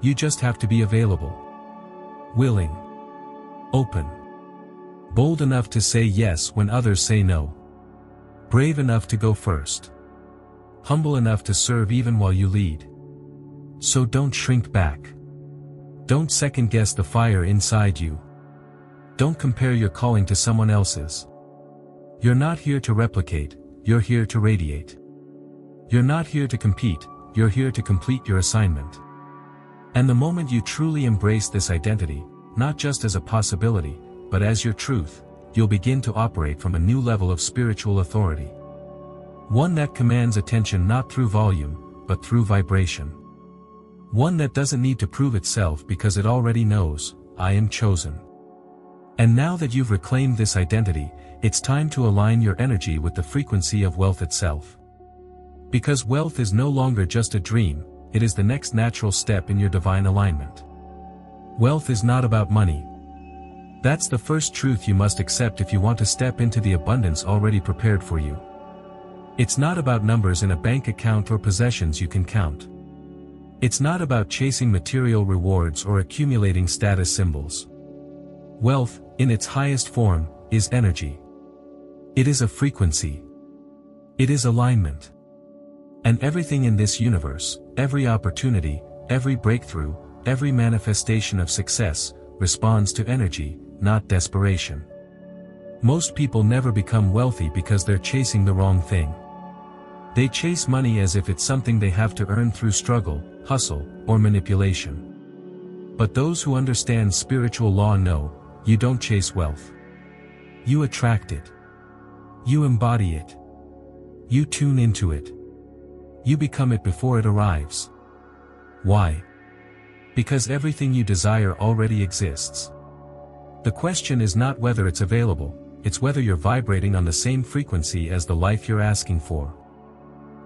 Speaker 1: You just have to be available. Willing. Open. Bold enough to say yes when others say no. Brave enough to go first. Humble enough to serve even while you lead. So don't shrink back. Don't second-guess the fire inside you. Don't compare your calling to someone else's. You're not here to replicate, you're here to radiate. You're not here to compete, you're here to complete your assignment. And the moment you truly embrace this identity, not just as a possibility, but as your truth, you'll begin to operate from a new level of spiritual authority. One that commands attention not through volume, but through vibration. One that doesn't need to prove itself because it already knows, I am chosen. And now that you've reclaimed this identity, it's time to align your energy with the frequency of wealth itself. Because wealth is no longer just a dream, it is the next natural step in your divine alignment. Wealth is not about money. That's the first truth you must accept if you want to step into the abundance already prepared for you. It's not about numbers in a bank account or possessions you can count. It's not about chasing material rewards or accumulating status symbols. Wealth, in its highest form, is energy. It is a frequency. It is alignment. And everything in this universe, every opportunity, every breakthrough, every manifestation of success, responds to energy, not desperation. Most people never become wealthy because they're chasing the wrong thing. They chase money as if it's something they have to earn through struggle, hustle, or manipulation. But those who understand spiritual law know, you don't chase wealth. You attract it. You embody it. You tune into it. You become it before it arrives. Why? Because everything you desire already exists. The question is not whether it's available, it's whether you're vibrating on the same frequency as the life you're asking for.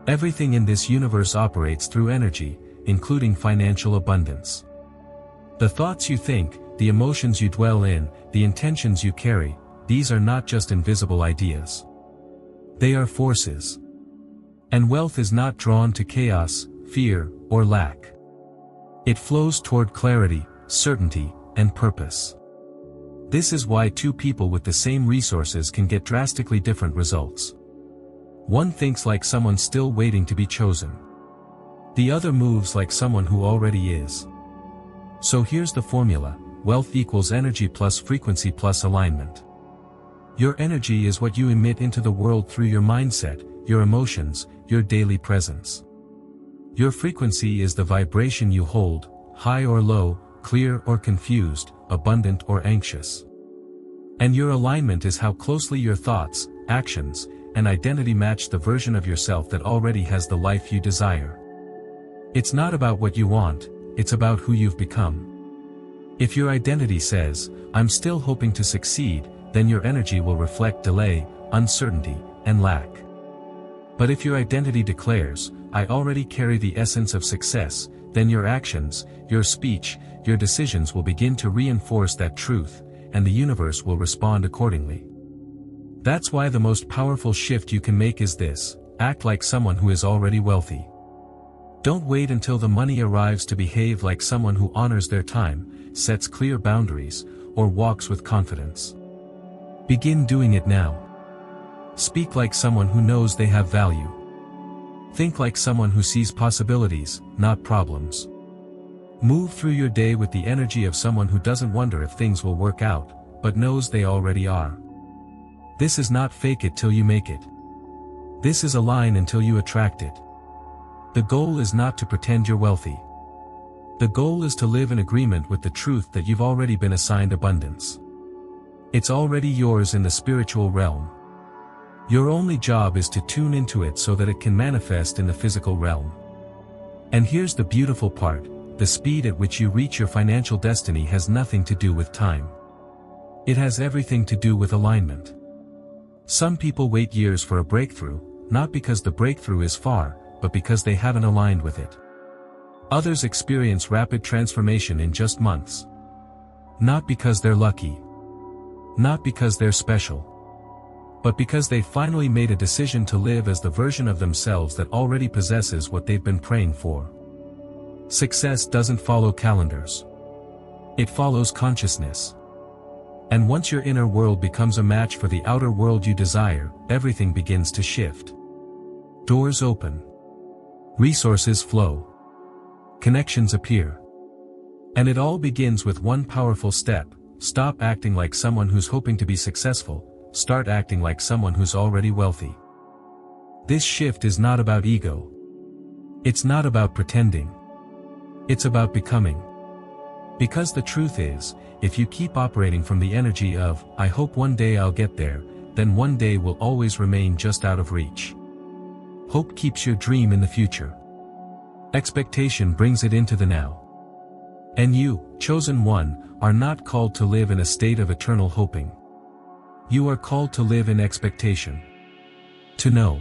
Speaker 1: Everything in this universe operates through energy, including financial abundance. The thoughts you think, the emotions you dwell in, the intentions you carry, these are not just invisible ideas. They are forces. And wealth is not drawn to chaos, fear, or lack. It flows toward clarity, certainty, and purpose. This is why two people with the same resources can get drastically different results. One thinks like someone still waiting to be chosen. The other moves like someone who already is. So here's the formula: wealth equals energy plus frequency plus alignment. Your energy is what you emit into the world through your mindset, your emotions, your daily presence. Your frequency is the vibration you hold, high or low, clear or confused, abundant or anxious. And your alignment is how closely your thoughts, actions, and identity match the version of yourself that already has the life you desire. It's not about what you want, it's about who you've become. If your identity says, I'm still hoping to succeed, then your energy will reflect delay, uncertainty, and lack. But if your identity declares, "I already carry the essence of success," then your actions, your speech, your decisions will begin to reinforce that truth, and the universe will respond accordingly. That's why the most powerful shift you can make is this: act like someone who is already wealthy. Don't wait until the money arrives to behave like someone who honors their time, sets clear boundaries, or walks with confidence. Begin doing it now. Speak like someone who knows they have value. Think like someone who sees possibilities, not problems. Move through your day with the energy of someone who doesn't wonder if things will work out, but knows they already are. This is not fake it till you make it. This is align until you attract it. The goal is not to pretend you're wealthy. The goal is to live in agreement with the truth that you've already been assigned abundance. It's already yours in the spiritual realm. Your only job is to tune into it so that it can manifest in the physical realm. And here's the beautiful part: the speed at which you reach your financial destiny has nothing to do with time. It has everything to do with alignment. Some people wait years for a breakthrough, not because the breakthrough is far, but because they haven't aligned with it. Others experience rapid transformation in just months. Not because they're lucky. Not because they're special. But because they finally made a decision to live as the version of themselves that already possesses what they've been praying for. Success doesn't follow calendars. It follows consciousness. And once your inner world becomes a match for the outer world you desire, everything begins to shift. Doors open. Resources flow. Connections appear. And it all begins with one powerful step: stop acting like someone who's hoping to be successful, start acting like someone who's already wealthy. This shift is not about ego. It's not about pretending. It's about becoming. Because the truth is, if you keep operating from the energy of, "I hope one day I'll get there," then one day will always remain just out of reach. Hope keeps your dream in the future. Expectation brings it into the now. And you, chosen one, are not called to live in a state of eternal hoping. You are called to live in expectation. To know.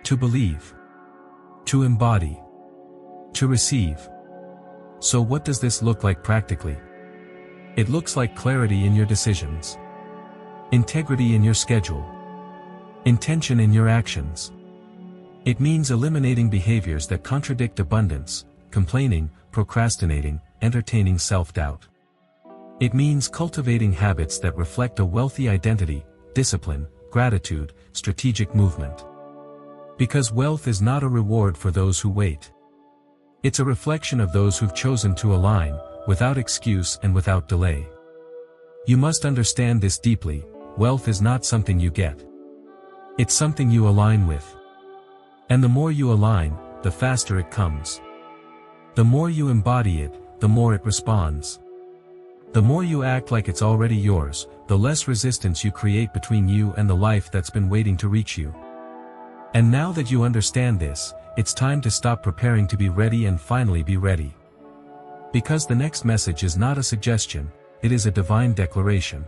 Speaker 1: To believe. To embody. To receive. So what does this look like practically? It looks like clarity in your decisions. Integrity in your schedule. Intention in your actions. It means eliminating behaviors that contradict abundance, complaining, procrastinating, entertaining self-doubt. It means cultivating habits that reflect a wealthy identity, discipline, gratitude, strategic movement. Because wealth is not a reward for those who wait. It's a reflection of those who've chosen to align, without excuse and without delay. You must understand this deeply: wealth is not something you get. It's something you align with. And the more you align, the faster it comes. The more you embody it, the more it responds. The more you act like it's already yours, the less resistance you create between you and the life that's been waiting to reach you. And now that you understand this, it's time to stop preparing to be ready and finally be ready. Because the next message is not a suggestion, it is a divine declaration.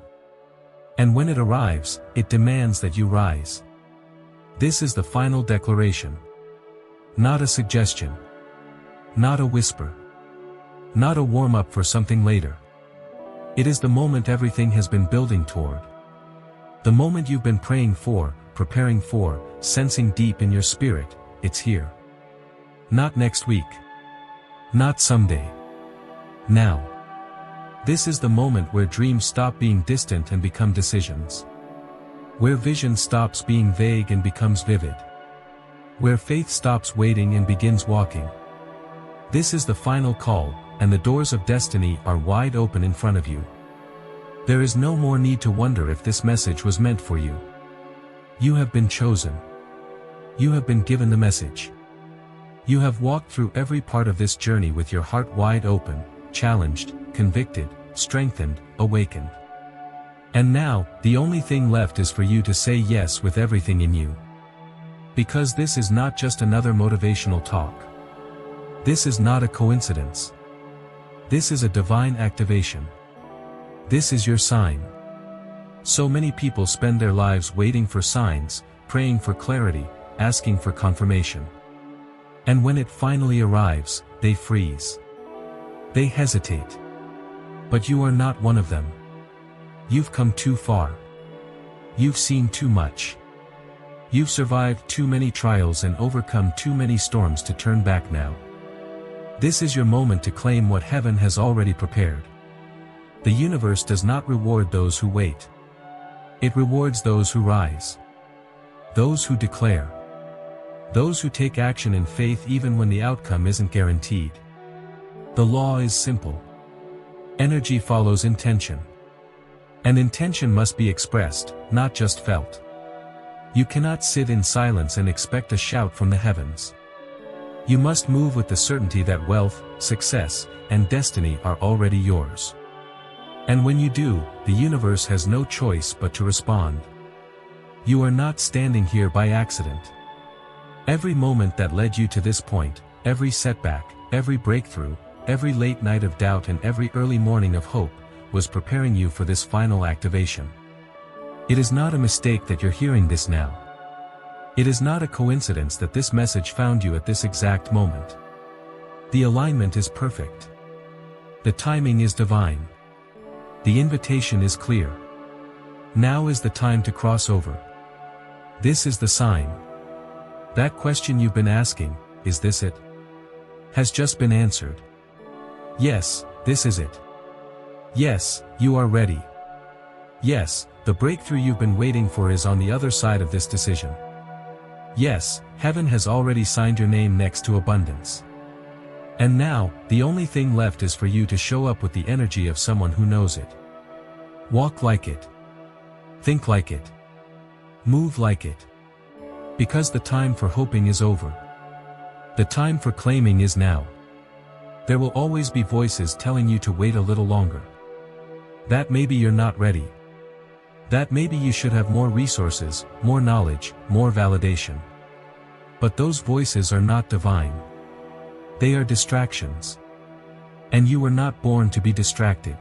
Speaker 1: And when it arrives, it demands that you rise. This is the final declaration. Not a suggestion. Not a whisper. Not a warm-up for something later. It is the moment everything has been building toward. The moment you've been praying for, preparing for, sensing deep in your spirit. It's here. Not next week. Not someday. Now. This is the moment where dreams stop being distant and become decisions. Where vision stops being vague and becomes vivid. Where faith stops waiting and begins walking. This is the final call, and the doors of destiny are wide open in front of you. There is no more need to wonder if this message was meant for you. You have been chosen. You have been given the message. You have walked through every part of this journey with your heart wide open, challenged, convicted, strengthened, awakened. And now, the only thing left is for you to say yes with everything in you. Because this is not just another motivational talk. This is not a coincidence. This is a divine activation. This is your sign. So many people spend their lives waiting for signs, praying for clarity, asking for confirmation. And when it finally arrives, they freeze. They hesitate. But you are not one of them. You've come too far. You've seen too much. You've survived too many trials and overcome too many storms to turn back now. This is your moment to claim what heaven has already prepared. The universe does not reward those who wait. It rewards those who rise. Those who declare. Those who take action in faith even when the outcome isn't guaranteed. The law is simple. Energy follows intention. And intention must be expressed, not just felt. You cannot sit in silence and expect a shout from the heavens. You must move with the certainty that wealth, success, and destiny are already yours. And when you do, the universe has no choice but to respond. You are not standing here by accident. Every moment that led you to this point, every setback, every breakthrough, every late night of doubt and every early morning of hope, was preparing you for this final activation. It is not a mistake that you're hearing this now. It is not a coincidence that this message found you at this exact moment. The alignment is perfect. The timing is divine. The invitation is clear. Now is the time to cross over. This is the sign. That question you've been asking, is this it? Has just been answered. Yes, this is it. Yes, you are ready. Yes, the breakthrough you've been waiting for is on the other side of this decision. Yes, heaven has already signed your name next to abundance. And now, the only thing left is for you to show up with the energy of someone who knows it. Walk like it. Think like it. Move like it. Because the time for hoping is over. The time for claiming is now. There will always be voices telling you to wait a little longer. That maybe you're not ready. That maybe you should have more resources, more knowledge, more validation. But those voices are not divine. They are distractions. And you were not born to be distracted.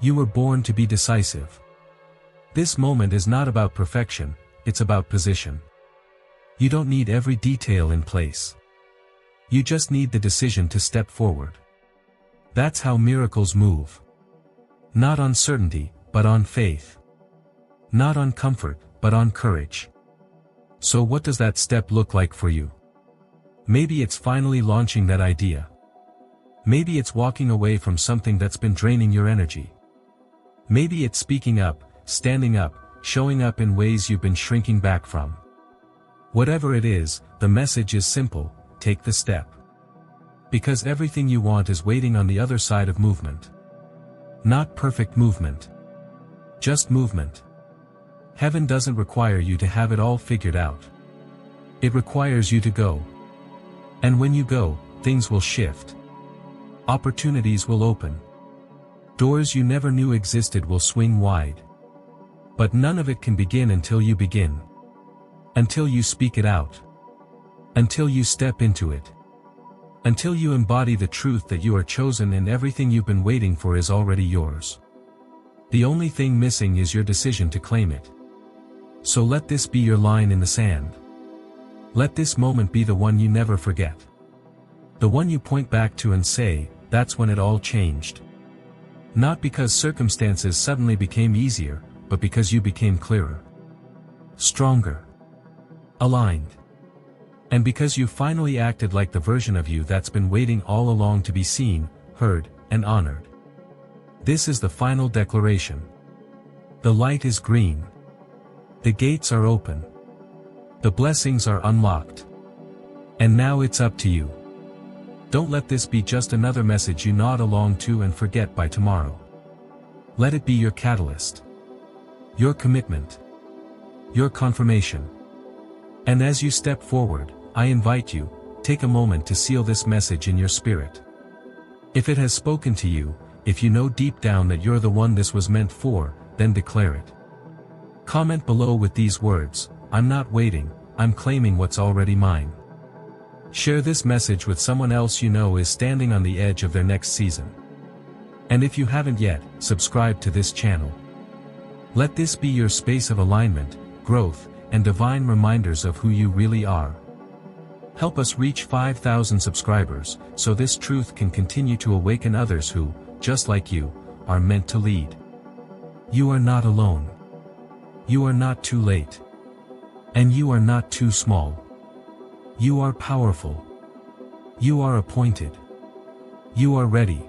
Speaker 1: You were born to be decisive. This moment is not about perfection, it's about position. You don't need every detail in place. You just need the decision to step forward. That's how miracles move. Not on certainty, but on faith. Not on comfort, but on courage. So what does that step look like for you? Maybe it's finally launching that idea. Maybe it's walking away from something that's been draining your energy. Maybe it's speaking up, standing up, showing up in ways you've been shrinking back from. Whatever it is, the message is simple: take the step. Because everything you want is waiting on the other side of movement. Not perfect movement. Just movement. Heaven doesn't require you to have it all figured out. It requires you to go. And when you go, things will shift. Opportunities will open. Doors you never knew existed will swing wide. But none of it can begin until you begin. Until you speak it out. Until you step into it. Until you embody the truth that you are chosen and everything you've been waiting for is already yours. The only thing missing is your decision to claim it. So let this be your line in the sand. Let this moment be the one you never forget. The one you point back to and say, that's when it all changed. Not because circumstances suddenly became easier, but because you became clearer. Stronger. Aligned. And because you finally acted like the version of you that's been waiting all along to be seen, heard, and honored. This is the final declaration. The light is green. The gates are open. The blessings are unlocked. And now it's up to you. Don't let this be just another message you nod along to and forget by tomorrow. Let it be your catalyst. Your commitment. Your confirmation. And as you step forward, I invite you, take a moment to seal this message in your spirit. If it has spoken to you, if you know deep down that you're the one this was meant for, then declare it. Comment below with these words: I'm not waiting, I'm claiming what's already mine. Share this message with someone else you know is standing on the edge of their next season. And if you haven't yet, subscribe to this channel. Let this be your space of alignment, growth, and divine reminders of who you really are. Help us reach 5,000 subscribers, so this truth can continue to awaken others who, just like you, are meant to lead. You are not alone. You are not too late. And you are not too small. You are powerful. You are appointed. You are ready.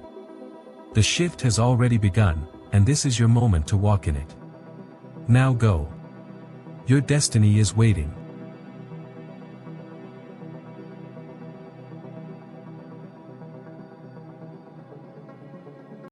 Speaker 1: The shift has already begun, and this is your moment to walk in it. Now go. Your destiny is waiting.